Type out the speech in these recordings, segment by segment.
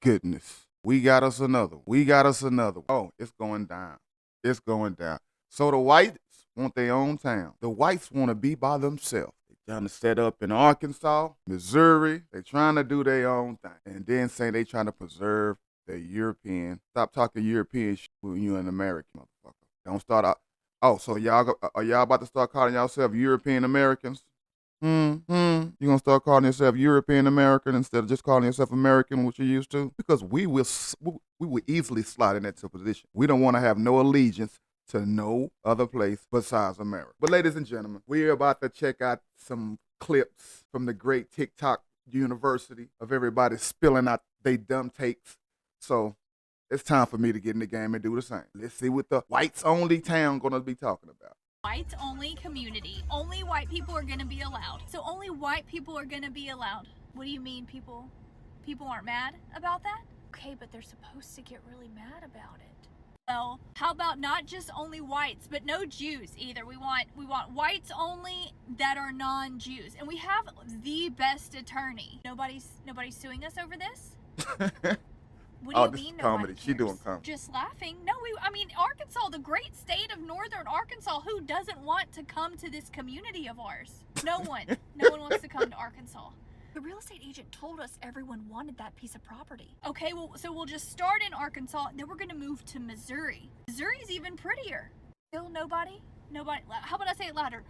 goodness. We got us another. We got us another. Oh, it's going down. It's going down. So the whites want their own town. The whites want to be by themselves. They trying to set up in Arkansas, Missouri. They trying to do their own thing. And then say they trying to preserve the European. Stop talking European shit when you an American, motherfucker. Don't start out. Oh, so are y'all about to start calling yourself European Americans? You gonna start calling yourself European American instead of just calling yourself American, which you used to? Because we will easily slide in that position. We don't want to have no allegiance to no other place besides America. But ladies and gentlemen, we're about to check out some clips from the great TikTok university of everybody spilling out they dumb takes. So it's time for me to get in the game and do the same. Let's see what the whites only town gonna be talking about. Whites only community. Only white people are going to be allowed. So only white people are going to be allowed. What do you mean people aren't mad about that? Okay, but they're supposed to get really mad about it. Well, how about not just only whites, but no Jews either. We want whites only that are non-Jews. And we have the best attorney. Nobody's suing us over this? What do you this mean is comedy. She doing comedy. Just laughing. No, I mean, Arkansas, the great state of northern Arkansas, who doesn't want to come to this community of ours? No one. No one wants to come to Arkansas. The real estate agent told us everyone wanted that piece of property. Okay, well, so we'll just start in Arkansas, and then we're going to move to Missouri. Missouri's even prettier. Still nobody? Nobody. How about I say it louder?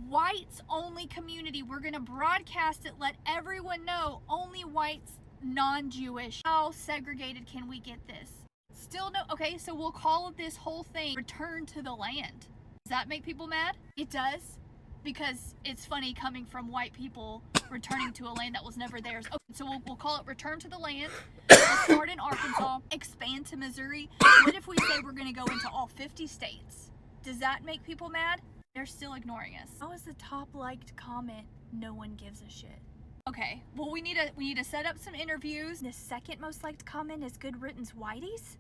Whites only community. We're going to broadcast it, let everyone know only whites, non-Jewish. How segregated can we get this? Still no. Okay, so we'll call this whole thing Return to the Land. Does that make people mad? It does, because it's funny coming from white people returning to a land that was never theirs. Okay, so we'll call it Return to the Land. We'll start in Arkansas, expand to Missouri. What if we say we're going to go into all 50 states? Does that make people mad? They're still ignoring us. How is the top liked comment, no one gives a shit? Okay, well we need to set up some interviews. The second most liked comment is Good Riddance Whiteys.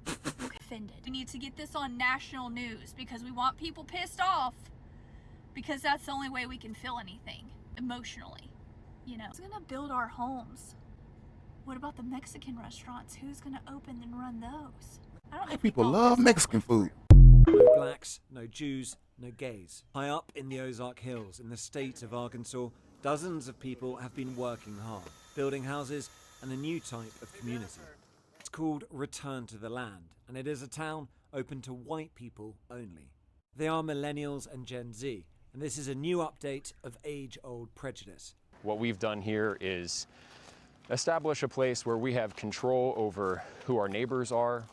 Offended. We need to get this on national news because we want people pissed off, because that's the only way we can feel anything emotionally. You know, who's gonna build our homes? What about the Mexican restaurants? Who's gonna open and run those? I don't know. People love Mexican food. No blacks, no Jews, no gays. High up in the Ozark Hills in the state of Arkansas, dozens of people have been working hard, building houses and a new type of community. It's called Return to the Land, and it is a town open to white people only. They are millennials and Gen Z, and this is a new update of age-old prejudice. What we've done here is establish a place where we have control over who our neighbors are.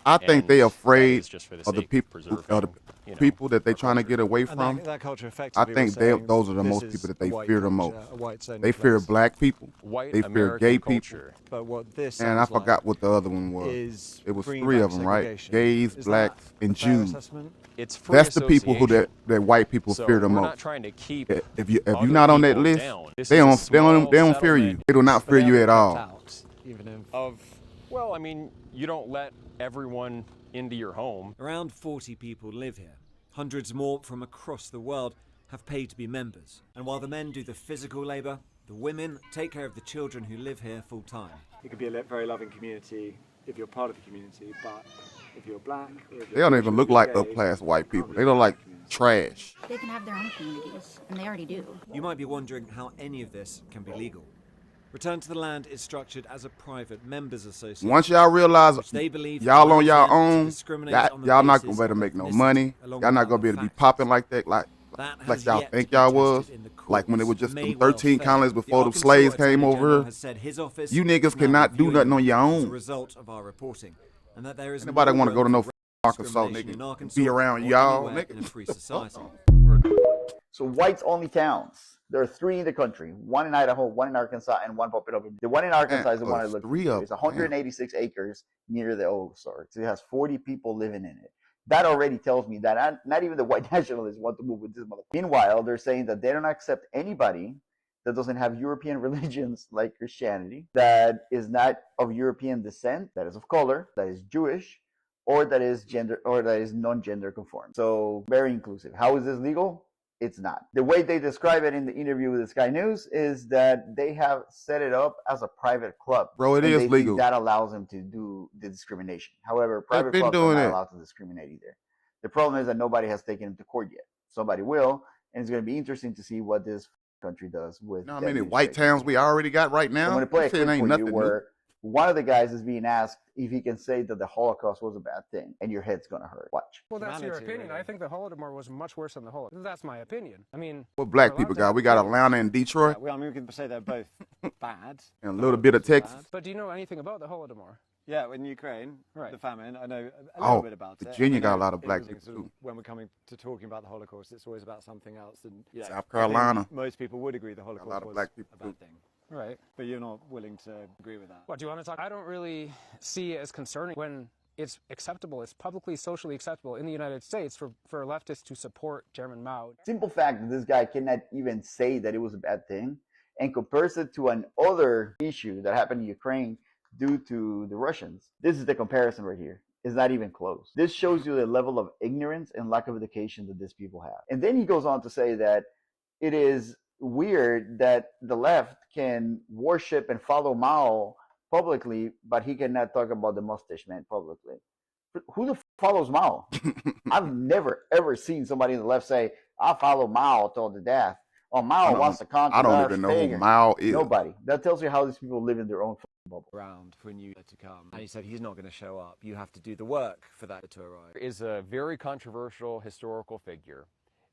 I think they afraid just of the people that they trying to get away from. That culture I effectively think those are the most people that they fear the most. They fear black people. They fear gay people. But what this And I forgot what the other one was. It was three of them, right? Gays, blacks, and Jews. That's the people who that white people fear the most. If you're not on that list, they don't fear you. They do not fear you at all. Well, I mean, you don't let everyone into your home. Around 40 people live here. Hundreds more from across the world have paid to be members. And while the men do the physical labour, the women take care of the children who live here full time. It could be a very loving community if you're part of the community, but if you're black, they don't even look like up-class white people. They look like trash. They can have their own communities, and they already do. You might be wondering how any of this can be legal. Return to the Land is structured as a private members association. Once y'all realize they believe y'all on y'all own, y'all not gonna be able to make no money. Y'all not gonna be able to be popping like that, like y'all think y'all was. Like when it was just them 13 colonies before the slaves came over here. You niggas cannot do nothing on your own. Result of our reporting, and that there is nobody want to go to no Arkansas, nigga, and be around y'all, nigga. In a free society. So whites only towns. There are 3 in the country, 1 in Idaho, 1 in Arkansas, and 1 popping up. The one in Arkansas is the one I looked at. It's 186 acres near the Ozarks. So it has 40 people living in it. That already tells me that not even the white nationalists want to move with this motherfucker. Meanwhile, they're saying that they don't accept anybody that doesn't have European religions like Christianity, that is not of European descent, that is of color, that is Jewish, or that is non-gender conform. So very inclusive. How is this legal? It's not. The way they describe it in the interview with Sky News is that they have set it up as a private club. Bro, it is legal. That allows them to do the discrimination. However, private been clubs doing are not it. allowed to discriminate either. The problem is that nobody has taken him to court yet. Somebody will, and it's going to be interesting to see what this country does with. You know how many white towns we already got right now? I'm going to play a clip ain't for nothing you where one of the guys is being asked if he can say that the Holocaust was a bad thing, and your head's going to hurt. Watch. Well, that's your opinion. I think the Holodomor was much worse than the Holocaust. That's my opinion. I mean, what black people got? We got Atlanta and Detroit. Yeah, well, I mean, we can say they're both bad. And a little bit of Texas. bad. But do you know anything about the Holodomor? Yeah, in Ukraine, right. The famine, I know a little bit about Virginia it. got a lot of black people too. When we're coming to talking about the Holocaust, it's always about something else. And South Carolina. Most people would agree the Holocaust a lot of was black people a bad thing. Right. But you're not willing to agree with that. What, do you want to talk? I don't really see it as concerning when it's acceptable, it's publicly, socially acceptable in the United States for leftists to support Chairman Mao. Simple fact that this guy cannot even say that it was a bad thing and compares it to another issue that happened in Ukraine due to the Russians. This is the comparison right here. It's not even close. This shows you the level of ignorance and lack of education that these people have. And then he goes on to say that it is weird that the left can worship and follow Mao publicly, but he cannot talk about the mustache man publicly. Who the follows Mao? I've never ever seen somebody on the left say, "I follow Mao till the death." Oh, Mao wants to conquer. I don't even know who Mao is. Nobody. That tells you how these people live in their own bubble. Around for a new year to come. And he said he's not going to show up. You have to do the work for that to arrive. Is a very controversial historical figure.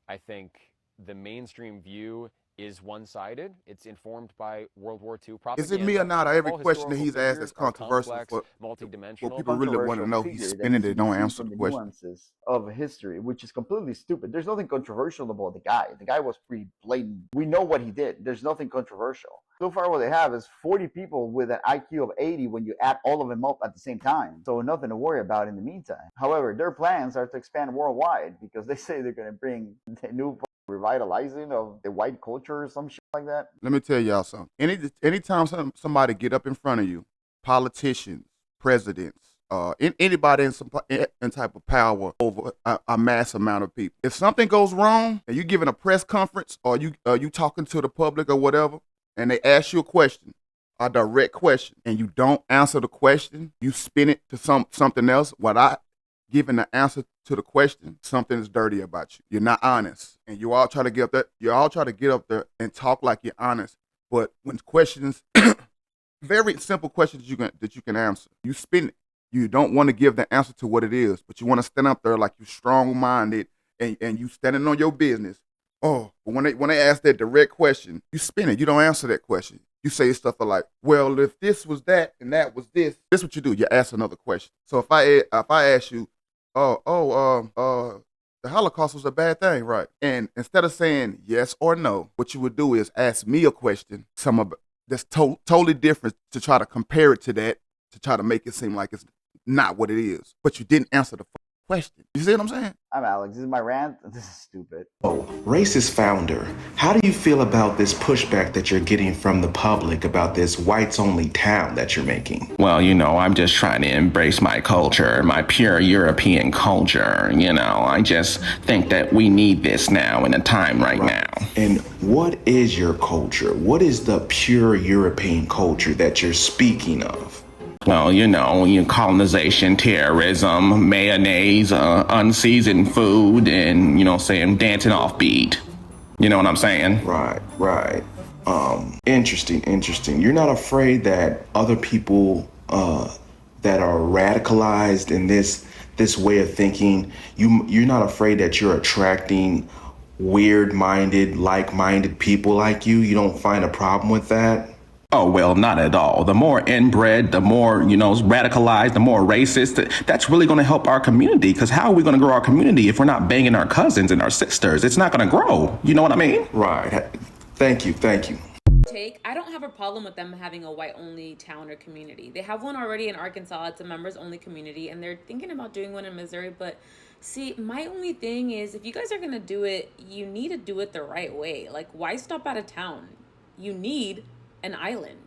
I think the mainstream view is one-sided. It's informed by World War II propaganda. Is it me or not? Every All question that he's asked is controversial. Multi-dimensional. What people really want to know, he's spinning it, don't answer the question. Nuances of history, which is completely stupid. There's nothing controversial about the guy. The guy was pretty blatant. We know what he did. There's nothing controversial. So far, what they have is 40 people with an IQ of 80 when you add all of them up at the same time. So nothing to worry about in the meantime. However, their plans are to expand worldwide because they say they're going to bring the new revitalizing of the white culture or some shit like that. Let me tell y'all something. Anytime somebody get up in front of you, politicians, presidents, anybody in type of power over a mass amount of people. If something goes wrong and you giving a press conference or you talking to the public or whatever, and they ask you a question, a direct question, and you don't answer the question, you spin it to something else. What I giving the answer to the question, something is dirty about you. You're not honest, and you all try to get up there. You all try to get up there and talk like you're honest. But when questions, very simple questions that you can answer, you spin it. You don't want to give the answer to what it is, but you want to stand up there like you strong-minded and you standing on your business. Oh, but when they ask that direct question, you spin it. You don't answer that question. You say stuff like, well, if this was that and that was this, this is what you do. You ask another question. So if I ask you, the Holocaust was a bad thing, right? And instead of saying yes or no, what you would do is ask me a question, that's totally different, to try to compare it to that, to try to make it seem like it's not what it is. But you didn't answer the question. You see what I'm saying? I'm Alex. This is my rant. This is stupid. Oh, racist founder, how do you feel about this pushback that you're getting from the public about this whites-only town that you're making? Well, I'm just trying to embrace my culture, my pure European culture. I just think that we need this now in a time right now. And what is your culture? What is the pure European culture that you're speaking of? Well, colonization, terrorism, mayonnaise, unseasoned food, and, saying dancing off beat. You know what I'm saying? Right. Interesting. You're not afraid that other people that are radicalized in this way of thinking, you're not afraid that you're attracting weird-minded, like-minded people like you? You don't find a problem with that? Oh, well, not at all. The more inbred, the more, radicalized, the more racist, that's really going to help our community. Because how are we going to grow our community if we're not banging our cousins and our sisters? It's not going to grow. You know what I mean? Right. Thank you. I don't have a problem with them having a white-only town or community. They have one already in Arkansas. It's a members-only community, and they're thinking about doing one in Missouri. But see, my only thing is, if you guys are going to do it, you need to do it the right way. Like, why stop at a town? You need an island.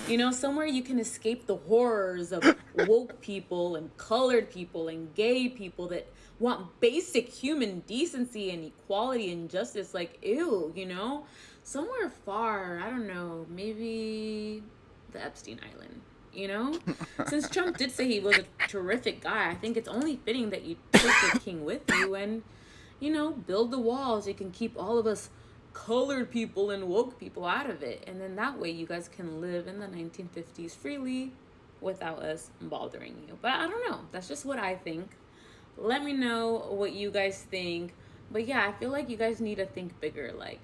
You know, somewhere you can escape the horrors of woke people and colored people and gay people that want basic human decency and equality and justice. Like, ew, you know? Somewhere far, I don't know, maybe the Epstein Island, you know? Since Trump did say he was a terrific guy, I think it's only fitting that you take the king with you and, you know, build the walls. You can keep all of us colored people and woke people out of it. And then that way you guys can live in the 1950s freely without us bothering you. But I don't know. That's just what I think. Let me know what you guys think. But yeah, I feel like you guys need to think bigger. Like,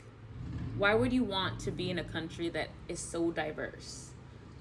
why would you want to be in a country that is so diverse?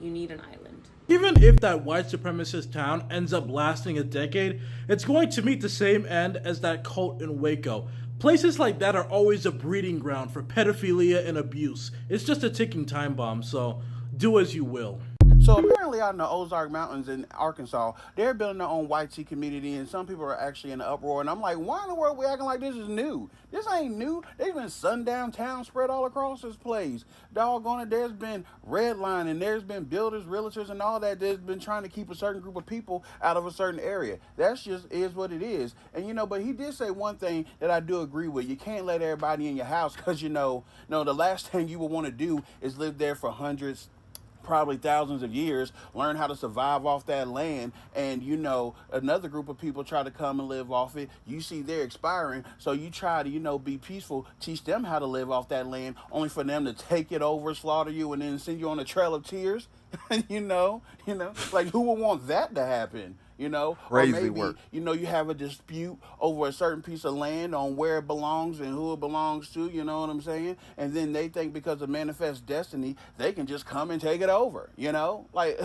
You need an island. Even if that white supremacist town ends up lasting a decade, it's going to meet the same end as that cult in Waco. Places like that are always a breeding ground for pedophilia and abuse. It's just a ticking time bomb, so do as you will. So apparently out in the Ozark Mountains in Arkansas, they're building their own white tea community, and some people are actually in an uproar. And I'm like, why in the world are we acting like this is new? This ain't new. There's been sundown towns spread all across this place. Doggone it, there's been redlining, there's been builders, realtors, and all that. There's been trying to keep a certain group of people out of a certain area. That's just is what it is. And, you know, but he did say one thing that I do agree with. You can't let everybody in your house because, you know, the last thing you would want to do is live there for hundreds, probably thousands of years, learn how to survive off that land, and, you know, another group of people try to come and live off it. You see they're expiring, so you try to, you know, be peaceful, teach them how to live off that land, only for them to take it over, slaughter you, and then send you on a trail of tears. you know, like, who would want that to happen? You know, crazy or maybe, work. You know, you have a dispute over a certain piece of land on where it belongs and who it belongs to, you know what I'm saying? And then they think because of manifest destiny, they can just come and take it over, you know? Like,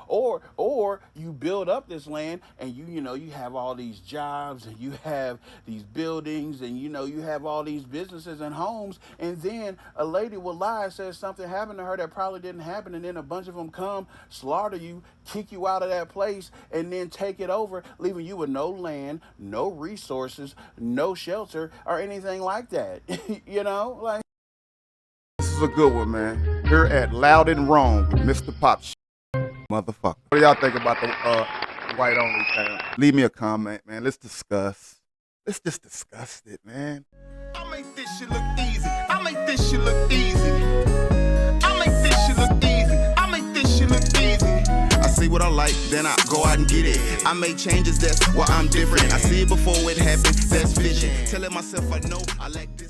or you build up this land and you know, you have all these jobs and you have these buildings and, you know, you have all these businesses and homes, and then a lady will lie, says something happened to her that probably didn't happen, and then a bunch of them come, slaughter you, kick you out of that place, and then take it over, leaving you with no land, no resources, no shelter, or anything like that. You know, like, this is a good one, man. Here at Loud and Wrong with Mr. Pop Motherfucker. What do y'all think about the white only town? Leave me a comment, man. Let's discuss. Let's just discuss it, man. I make this shit look easy. I make this shit look easy. I make this shit look easy. I make this shit look easy. I see what I like, then I go out and get it. I make changes, that's why I'm different. I see it before it happens, that's vision. Telling myself I know I like this.